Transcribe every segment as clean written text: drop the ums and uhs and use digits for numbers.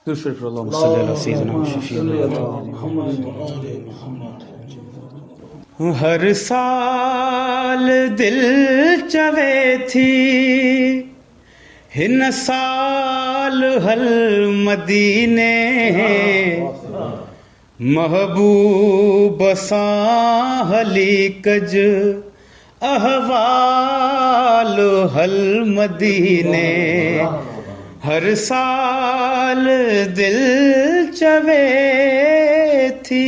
दुरुद अल्लाहुम्मा सल्ली अला सय्यिदिना व शफीना हर साल दिल चवे थी हिन साल हल मदीने महबूब सां हली कज अहवाल हल मदीने हर साल दिल चवे थी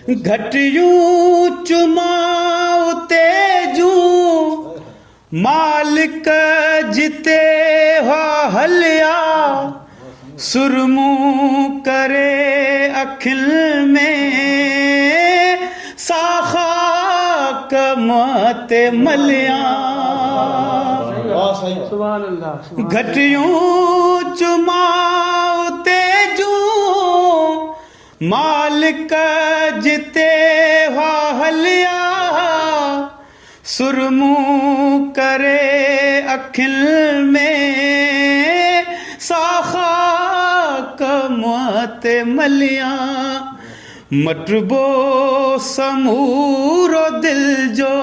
घटियूं चुमाओ तेजूं मालिक जिते हुआ हलिया सुरमू करे अखिल में साखा कमते मलिया घटियूं चुमाओ तेजूं मालिक जिते हुआ हलिया सुरमू करे अखिल में साखा कमते मलिया मटबो समूरो दिल जो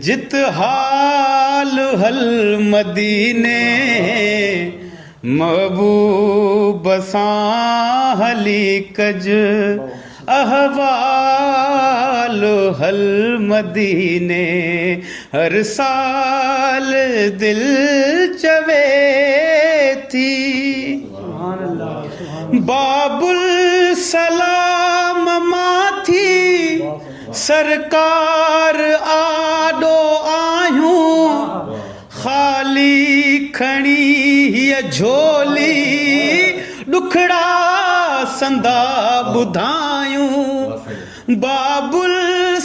जित हाल हल मदीने महबूब सां हली कज अहवाल हल मदीने हर साल दिल चवे थी बाबुल सलाम माथी सरकार आडो आयूं खाली खणी हीअ झोली ॾुखड़ा संदा ॿुधायूं बाबुल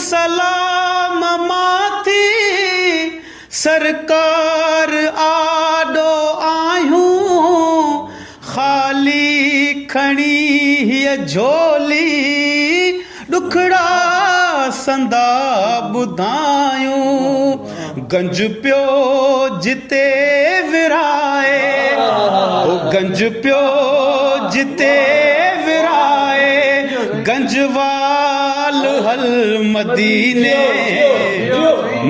सलाम माथी सरकार आडो आयूं खाली खणी हीअ झोली ॾुखड़ा संदा ॿुधायूं गंज पियो जिते विराए ओ गंज पियो जिते विराए गंजवाल हल मदीने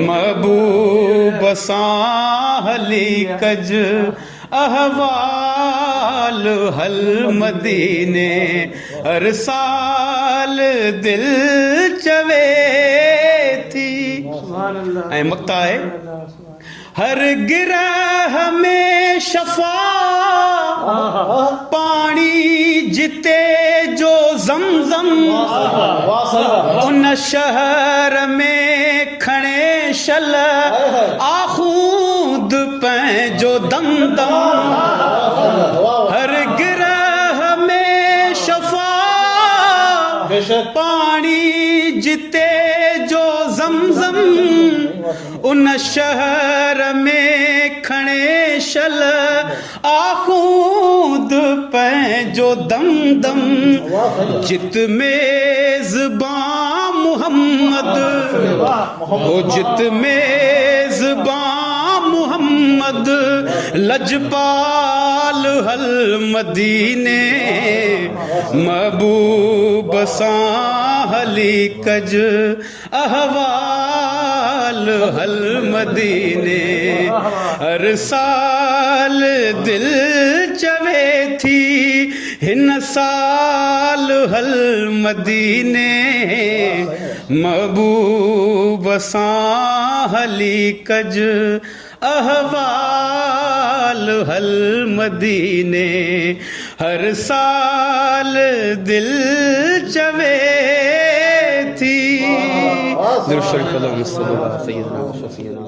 महबूब सां हली कज अहवाल हल मदीने हर साल दिल चवे थी ऐं मक्ता है हर गिरह में शफा पानी जिते जो ज़मज़म उन शहर में खणे शल आख़ूद पंहिंजो दम दम हर गिरह में शफा पानी जिते जो ज़मज़म उन शहर में खणे शल आख़ूद पंहिंजो दम दम जित मेज़बान मुहम्मद ओ जित मेज़बान मुहम्मद लजपाल हल मदीने महबूब सां हली कज अहवाल हल मदीने हर साल दिल चवे थी हिन साल हल मदीने महबूब सां हली कज अहवाल हल मदीने हर साल दिल चवे थी दुरूद शरीफ अल्लाहुम्मा सल्ली अला सय्यिदिना व शफीना